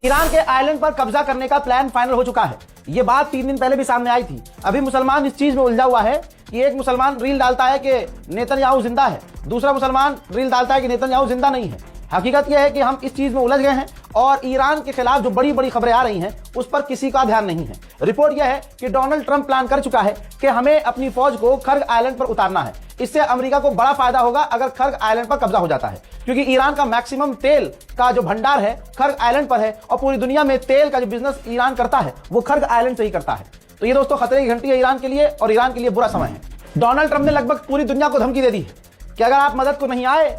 Iran के island पर कब्जा करने का प्लान फाइनल हो चुका है। ये बात 3 दिन पहले भी सामने आई थी। अभी मुसलमान इस चीज में उलझा हुआ है कि एक मुसलमान रील डालता है कि नेतन्याहू जिंदा है, दूसरा मुसलमान रील डालता है कि नेतन्याहू जिंदा नहीं है। हकीकत यह है कि हम इस चीज में उलझ गए हैं और ईरान के खिलाफ जो बड़ी बड़ी खबरें आ रही हैं उस पर किसी का ध्यान नहीं है। रिपोर्ट यह है कि डोनाल्ड ट्रंप प्लान कर चुका है कि हमें अपनी फौज को खर्ग आइलैंड पर उतारना है। इससे अमेरिका को बड़ा फायदा होगा अगर खर्ग आइलैंड पर कब्जा हो जाता है, क्योंकि ईरान का मैक्सिमम तेल का जो भंडार है खर्ग आइलैंड पर है और पूरी दुनिया में तेल का जो बिजनेस ईरान करता है वो खर्ग आइलैंड से ही करता है। तो ये दोस्तों खतरे की घंटी है ईरान के लिए और ईरान के लिए बुरा समय है। डोनाल्ड ट्रंप ने लगभग पूरी दुनिया को धमकी दे दी है कि अगर आप मदद को नहीं आए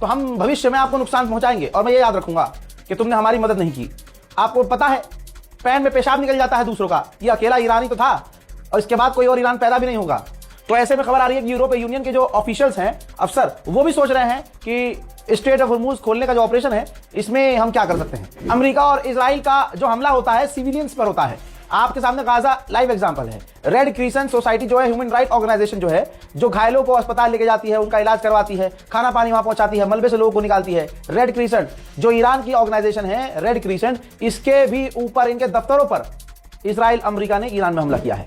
तो हम भविष्य में आपको नुकसान पहुंचाएंगे और मैं ये याद रखूंगा कि तुमने हमारी मदद नहीं की। आपको पता है पैन में पेशाब निकल जाता है दूसरों का, ये अकेला ईरानी तो था और इसके बाद कोई और ईरान पैदा भी नहीं होगा। तो ऐसे में खबर आ रही है कि यूरोपीय यूनियन के जो ऑफिशियल्स हैं, अफसर, वो भी सोच रहे हैं कि स्ट्रेट ऑफ हॉर्मुज खोलने का जो ऑपरेशन है इसमें हम क्या कर सकते हैं। अमेरिका और इजराइल का जो हमला होता है सिविलियंस पर होता है। आपके सामने गाजा लाइव एग्जांपल है। रेड क्रिसेंट सोसाइटी जो है ह्यूमन राइट ऑर्गेनाइजेशन जो है, जो घायलों को अस्पताल लेके जाती है, उनका इलाज करवाती है, खाना पानी वहां पहुंचाती है, मलबे से लोगों को निकालती है। रेड क्रिसेंट जो ईरान की ऑर्गेनाइजेशन है, रेड क्रिसेंट, इसके भी ऊपर इनके दफ्तरों पर इस्राइल अमेरिका ने ईरान में हमला किया है।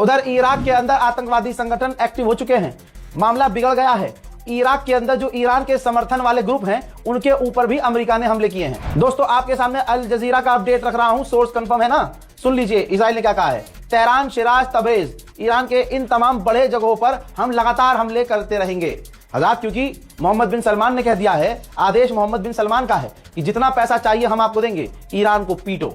उधर इराक के अंदर आतंकवादी संगठन एक्टिव हो चुके हैं। मामला बिगड़ गया है। इराक के अंदर जो ईरान के समर्थन वाले ग्रुप हैं उनके ऊपर भी अमेरिका ने हमले किए हैं। दोस्तों आपके सामने अल जजीरा का अपडेट रख रहा हूं, सोर्स कंफर्म है ना, सुन लीजिए इजराइल ने क्या कहा है। तेहरान, शिराज, तब्रेज, ईरान के इन तमाम बड़े जगहों पर हम लगातार हमले करते रहेंगे हज़रात, क्योंकि मोहम्मद बिन सलमान ने कह दिया है, आदेश मोहम्मद बिन सलमान का है कि जितना पैसा चाहिए हम आपको देंगे, ईरान को पीटो।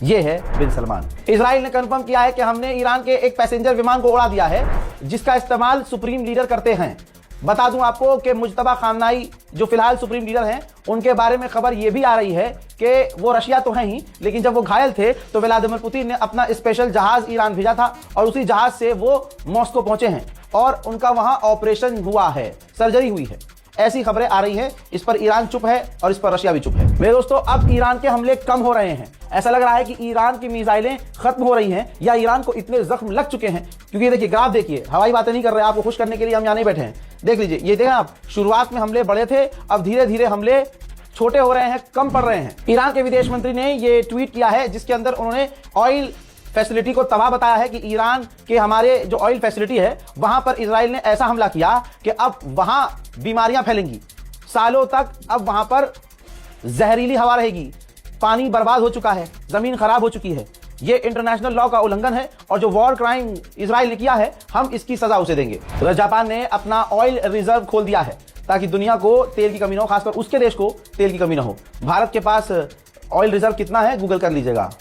ये है बिन सलमान। इजराइल ने कंफर्म किया है कि हमने ईरान के एक पैसेंजर विमान को उड़ा दिया है जिसका इस्तेमाल सुप्रीम लीडर करते हैं। बता दूं आपको कि मुज्तबा खामनाई जो फिलहाल सुप्रीम लीडर हैं, उनके बारे में खबर यह भी आ रही है कि वो रशिया तो हैं ही, लेकिन जब वो घायल थे तो व्लादिमीर पुतिन ने अपना स्पेशल जहाज ईरान भेजा था और उसी जहाज से वो मॉस्को पहुंचे हैं और उनका वहां ऑपरेशन हुआ है, सर्जरी हुई है। ऐसी खबरें आ रही हैं। इस पर ईरान चुप है और इस पर रशिया भी चुप है। मेरे दोस्तों अब ईरान के हमले कम हो रहे हैं। ऐसा लग रहा है कि ईरान की मिसाइलें खत्म हो रही हैं या ईरान को इतने जख्म लग चुके हैं, क्योंकि देखिए ग्राफ देखिए, हवाई बातें नहीं कर रहे, आपको खुश करने के लिए हम यहाँ नहीं बैठे हैं। देख लीजिए, ये देखें आप, शुरुआत में हमले बड़े थे, अब धीरे धीरे हमले छोटे हो रहे हैं, कम पड़ रहे हैं। ईरान के विदेश मंत्री ने ये ट्वीट किया है जिसके अंदर उन्होंने ऑयल फैसिलिटी को तबाह बताया है कि ईरान के हमारे जो ऑयल फैसिलिटी है वहां पर इजराइल ने ऐसा हमला किया कि अब वहां बीमारियां फैलेंगी, सालों तक अब वहां पर जहरीली हवा रहेगी, पानी बर्बाद हो चुका है, जमीन खराब हो चुकी है। ये इंटरनेशनल लॉ का उल्लंघन है और जो वॉर क्राइम इजराइल ने किया है हम इसकी सजा उसे देंगे। तो जापान ने अपना ऑयल रिजर्व खोल दिया है ताकि दुनिया को तेल की कमी न हो, खासकर उसके देश को तेल की कमी न हो। भारत के पास ऑयल रिजर्व कितना है गूगल कर लीजिएगा।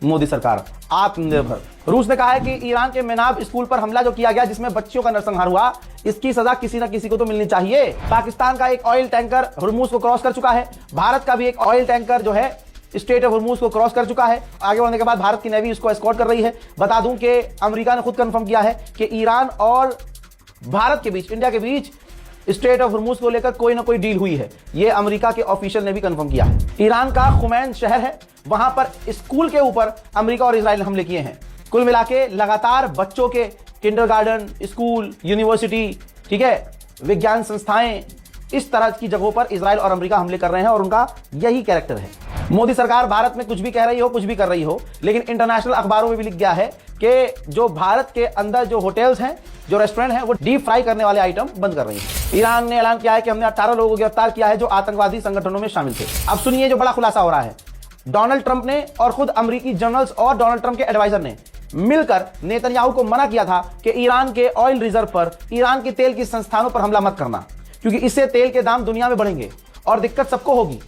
मोदी सरकार आत्मनिर्भर। रूस ने कहा है कि ईरान के मेनाब स्कूल पर हमला जो किया गया जिसमें बच्चियों का नरसंहार हुआ, इसकी सजा किसी न किसी को तो मिलनी चाहिए। पाकिस्तान का एक ऑयल टैंकर हुर्मुज को क्रॉस कर चुका है। भारत का भी एक ऑयल टैंकर जो है स्ट्रेट ऑफ हुर्मुज को क्रॉस कर चुका है। आगे बढ़ने के बाद भारत की नेवी उसको एस्कॉर्ट कर रही है। बता दूं कि अमेरिका ने खुद कंफर्म किया है कि ईरान और भारत के बीच, इंडिया के बीच स्ट्रेट ऑफ हुर्मुज को लेकर कोई ना कोई डील हुई है। ये अमेरिका के ऑफिशियल ने भी कंफर्म किया है। ईरान का खुमैन शहर है, वहां पर स्कूल के ऊपर अमेरिका और इजराइल ने हमले किए हैं। कुल मिला के लगातार बच्चों के किंडरगार्टन, स्कूल, यूनिवर्सिटी, ठीक है, विज्ञान संस्थाएं, इस तरह की जगहों पर इजराइल और अमेरिका हमले कर रहे हैं और उनका यही कैरेक्टर है। मोदी सरकार भारत में कुछ भी कह रही हो, कुछ भी कर रही हो, लेकिन इंटरनेशनल अखबारों में भी लिख गया है कि जो भारत के अंदर जो होटल्स हैं, जो रेस्टोरेंट हैं, वो डीप फ्राई करने वाले आइटम बंद कर रही है। ईरान ने ऐलान किया है कि हमने 18 लोगों को गिरफ्तार किया है जो आतंकवादी संगठनों में शामिल थे। अब सुनिए जो बड़ा खुलासा हो रहा है। डोनाल्ड ट्रंप ने और खुद अमेरिकी जनरल्स और डोनाल्ड ट्रंप के एडवाइजर ने मिलकर नेतन्याहू को मना किया था कि ईरान के ऑयल रिजर्व पर, ईरान के तेल की संस्थानों पर हमला मत करना, क्योंकि इससे तेल के दाम दुनिया में बढ़ेंगे और दिक्कत सबको होगी।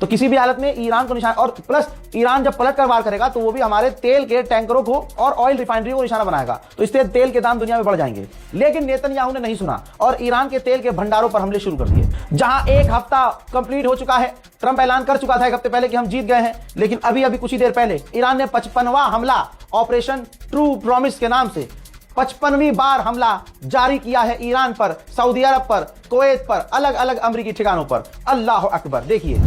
तो किसी भी हालत में ईरान को निशाना, और प्लस ईरान जब पलट कर वार करेगा तो वो भी हमारे तेल के टैंकरों को और ऑयल रिफाइनरी को निशाना बनाएगा, तो इससे तेल के दाम दुनिया में बढ़ जाएंगे। लेकिन नेतन्याहू ने नहीं सुना और ईरान के तेल के भंडारों पर हमले शुरू कर दिए। जहां एक हफ्ता कंप्लीट हो चुका है, ट्रंप ऐलान कर चुका था एक हफ्ते पहले कि हम जीत गए हैं, लेकिन अभी कुछ ही देर पहले ईरान ने 55वां हमला ऑपरेशन ट्रू प्रॉमिस के नाम से 55वीं बार हमला जारी किया है ईरान पर, सऊदी अरब पर, कुवैत पर, अलग अलग अमेरिकी ठिकानों पर। अल्लाह अकबर। देखिए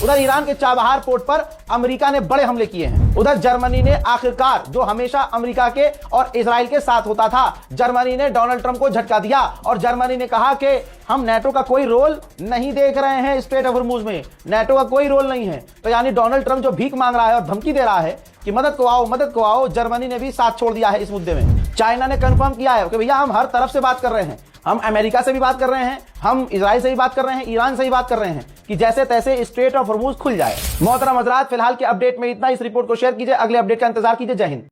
उधर ईरान के चाबहार पोर्ट पर अमेरिका ने बड़े हमले किए हैं। उधर जर्मनी ने आखिरकार, जो हमेशा अमेरिका के और इजराइल के साथ होता था, जर्मनी ने डोनाल्ड ट्रंप को झटका दिया और जर्मनी ने कहा कि हम नेटो का कोई रोल नहीं देख रहे हैं स्ट्रेट ऑफ हॉर्मुज में, नेटो का कोई रोल नहीं है। तो यानी डोनाल्ड ट्रंप जो भीख मांग रहा है और धमकी दे रहा है कि मदद को आओ, जर्मनी ने भी साथ छोड़ दिया है इस मुद्दे में। चाइना ने कंफर्म किया है कि भैया हम हर तरफ से बात कर रहे हैं, हम अमेरिका से भी बात कर रहे हैं, हम इजराइल से भी बात कर रहे हैं, ईरान से भी बात कर रहे हैं कि जैसे तैसे स्ट्रेट ऑफ हॉर्मुज खुल जाए। मोहतरम हजरात, फिलहाल के अपडेट में इतना। इस रिपोर्ट को शेयर कीजिए, अगले अपडेट का इंतजार कीजिए। जय हिंद।